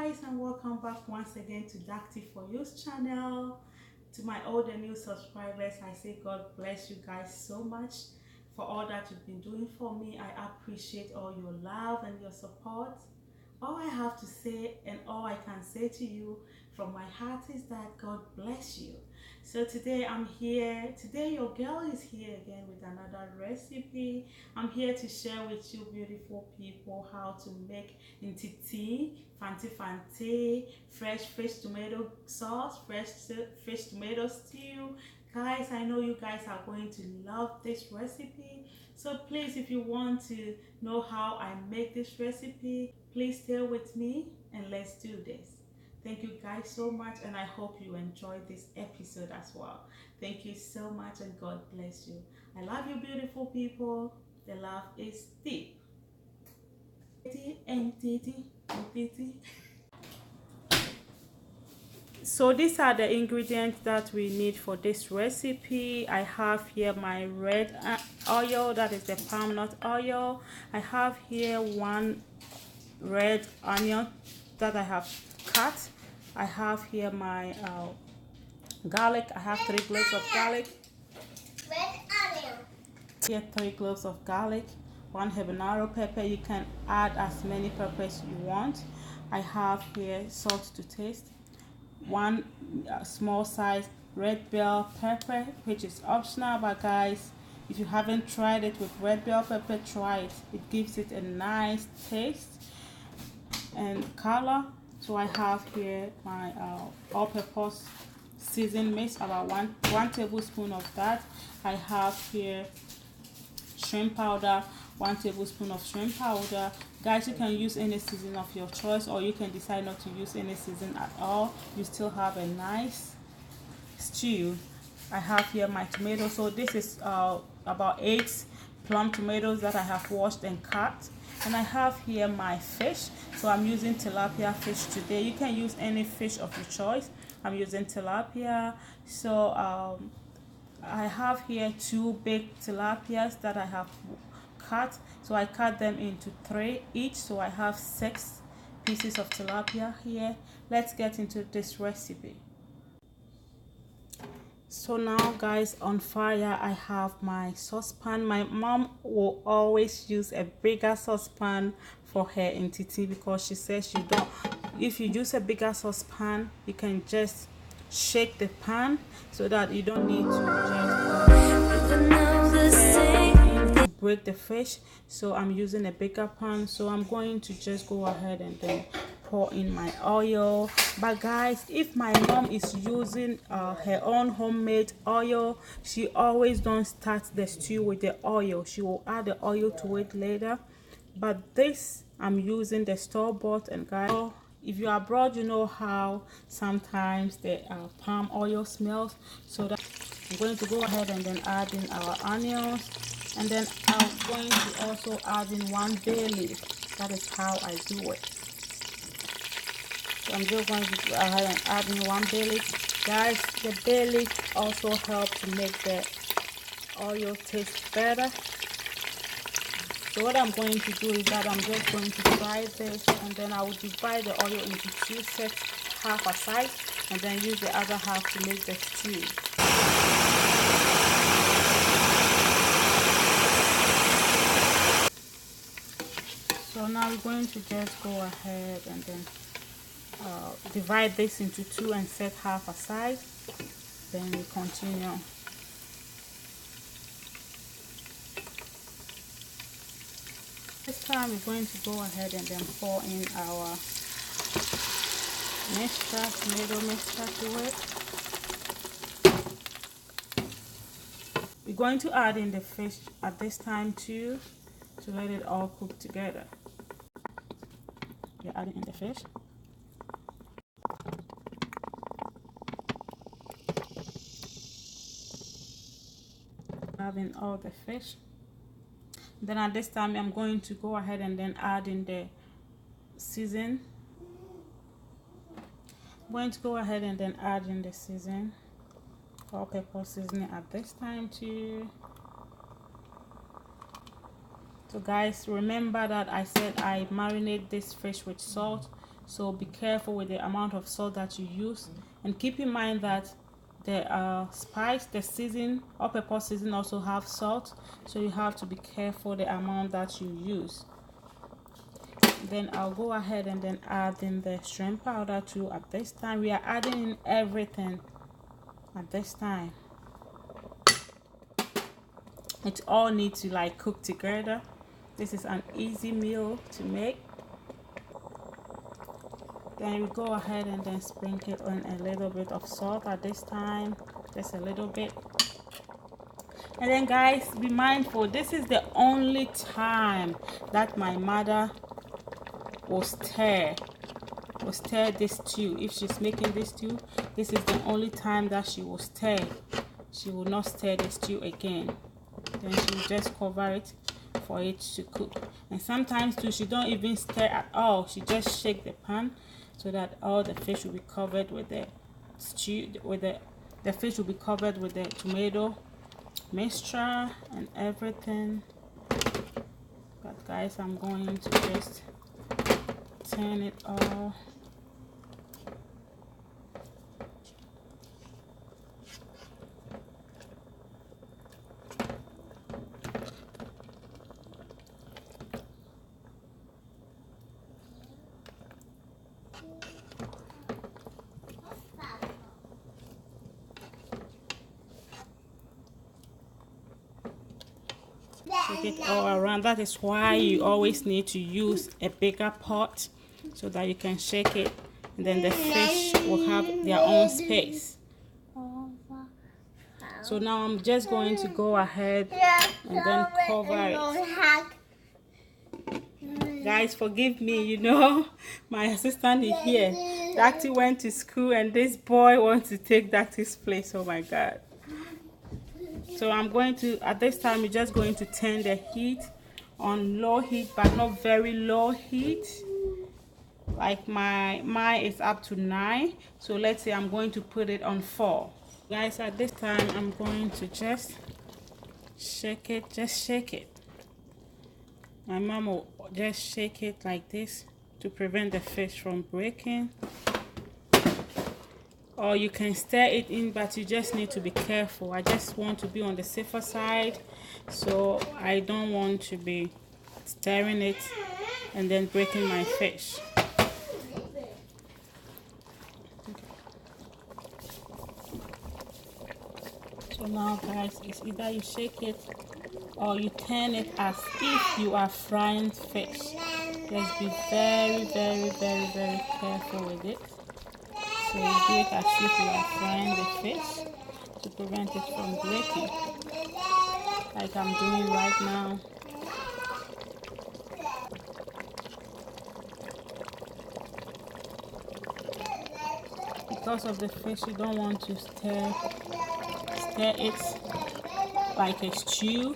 guys, and welcome back once again to Dacty for You's channel. To my old and new subscribers, I say God bless you guys so much for all that you've been doing for me. I appreciate all your love and your support. All I have to say and all I can say to you from my heart is that God bless you. So today I'm here. Today your girl is here again with another recipe. I'm here to share with you beautiful people how to make tea, fante, fresh fish tomato sauce, fresh fish tomato stew. Guys, I know you guys are going to love this recipe. So please, if you want to know how I make this recipe, please stay with me and let's do this. Thank you guys so much, and I hope you enjoyed this episode as well. Thank you so much, and God bless you. I love you beautiful people. The love is deep. So these are the ingredients that we need for this recipe. I have here my red oil, that is the palm nut oil. I have here one red onion that I have cut. I have here my garlic. I have 3 cloves of garlic. Red onion. Here 3 cloves of garlic, 1 habanero pepper. You can add as many peppers you want. I have here salt to taste, 1 small size red bell pepper, which is optional, but guys, if you haven't tried it with red bell pepper, try it. It gives it a nice taste and color. So I have here my all-purpose seasoned mix, about one tablespoon of that. I have here shrimp powder, 1 tablespoon of shrimp powder. Guys, you can use any season of your choice, or you can decide not to use any season at all. You still have a nice stew. I have here my tomatoes. So this is about 8 plum tomatoes that I have washed and cut. And I have here my fish. So I'm using tilapia fish today. You can use any fish of your choice. I'm using tilapia. So I have here 2 big tilapias that I have cut. So I cut them into 3 each. So I have 6 pieces of tilapia here. Let's get into this recipe. So now guys, on fire I have my saucepan. My mom will always use a bigger saucepan for her entity because she says if you use a bigger saucepan, you can just shake the pan so that you don't need to just break the fish. So I'm using a bigger pan, so I'm going to just go ahead and then pour in my oil. But guys, if my mom is using her own homemade oil, she always don't start the stew with the oil. She will add the oil to it later. But this, I'm using the store-bought. And guys, if you're abroad, you know how sometimes the palm oil smells. So that I'm going to go ahead and then add in our onions, and then I'm going to also add in 1 bay leaf. That is how I do it. So I'm just going to go ahead and add in 1 bay leaf. Guys, the bay leaf also helps to make the oil taste better. So what I'm going to do is that I'm just going to fry this, and then I will divide the oil into 2 sets, half aside, and then use the other half to make the stew. So now we're going to just go ahead and then divide this into 2 and set half aside. Then we continue. This time we're going to go ahead and then pour in our tomato mixture to it. We're going to add in the fish at this time too, to let it all cook together. We're adding in the fish. Adding all the fish. Then at this time I'm going to go ahead and then add in the season. I'm going to go ahead and then add in the season, all-purpose seasoning at this time too. So guys, remember that I said I marinate this fish with salt. So be careful with the amount of salt that you use, and keep in mind that the spice, the season, all-purpose season also have salt, so you have to be careful the amount that you use. Then I'll go ahead and then add in the shrimp powder too. At this time we are adding in everything at this time. It all needs to like cook together. This is an easy meal to make. Then we go ahead and then sprinkle on a little bit of salt at this time, just a little bit. And then guys, be mindful, this is the only time that my mother will stir this stew. If she's making this stew, this is the only time that she will stir. She will not stir the stew again. Then she will just cover it for it to cook. And sometimes too, she don't even stir at all. She just shake the pan so that all the fish will be covered with the stew, with the fish will be covered with the tomato mixture and everything. But guys, I'm going to just turn it all. Shake it all around. That is why you always need to use a bigger pot so that you can shake it, and then the fish will have their own space. So now I'm just going to go ahead and then cover it. Guys, forgive me, you know, my assistant is here. Dacty went to school and this boy wants to take Dacty's place. Oh my God. So I'm going to, at this time, we're just going to turn the heat on low heat, but not very low heat. Like mine is up to 9. So let's say I'm going to put it on 4. Guys, at this time, I'm going to just shake it. Just shake it. My mom will just shake it like this to prevent the fish from breaking. Or you can stir it in, but you just need to be careful. I just want to be on the safer side, so I don't want to be stirring it and then breaking my fish. So now guys, it's either you shake it or you turn it as if you are frying fish. Just be very careful with it. So you do it as if you are frying the fish to prevent it from breaking, like I'm doing right now. Because of the fish, you don't want to stir it like a stew,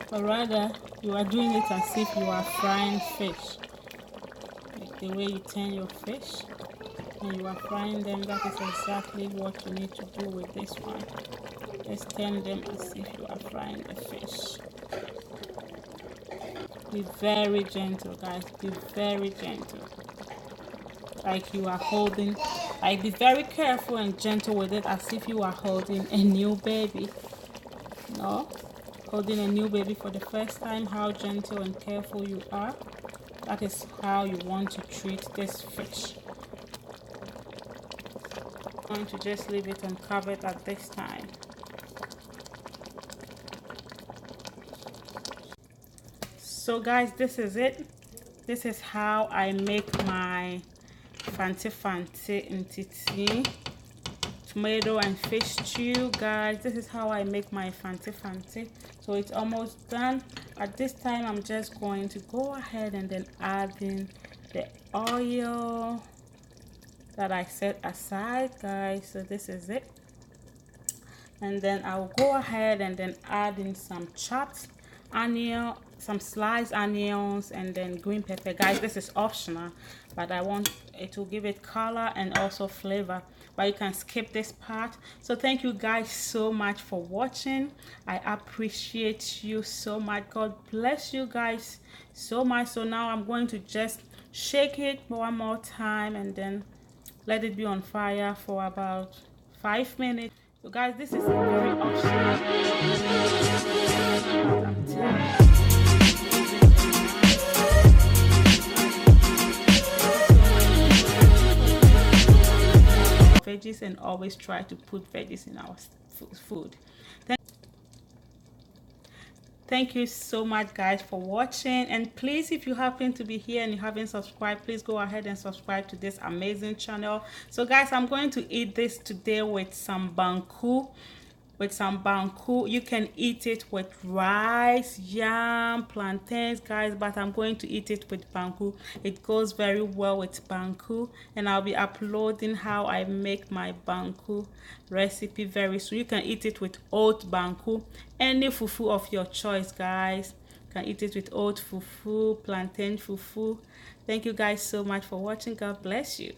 but rather you are doing it as if you are frying fish. Like the way you turn your fish and you are frying them, that is exactly what you need to do with this one. Just turn them as if you are frying the fish. Be very gentle, guys. Be very gentle. Like you are holding, like be very careful and gentle with it as if you are holding a new baby. No, holding a new baby for the first time, how gentle and careful you are, that is how you want to treat this fish. I'm going to just leave it uncovered at this time. So guys, this is it. This is how I make my fantefante entity tomato and fish stew. Guys, this is how I make my fantefante. So it's almost done. At this time, I'm just going to go ahead and then add in the oil that I set aside, guys. So this is it. And then I'll go ahead and then add in some chopped onion, some sliced onions, and then green pepper. Guys, this is optional, but I want it to give it color and also flavor, but you can skip this part. So thank you guys so much for watching. I appreciate you so much. God bless you guys so much. So now I'm going to just Shake it one more time and then let it be on fire for about 5 minutes. So guys, this is very optional. I'm telling you. Veggies, and always try to put veggies in our food. Thank you so much guys for watching, and please, if you happen to be here and you haven't subscribed, please go ahead and subscribe to this amazing channel. So guys, I'm going to eat this today with some banku. You can eat it with rice, yam, plantains guys, but I'm going to eat it with banku. It goes very well with banku, and I'll be uploading how I make my banku recipe very soon. You can eat it with oat banku, any fufu of your choice guys. You can eat it with oat fufu, plantain fufu. Thank you guys so much for watching. God bless you.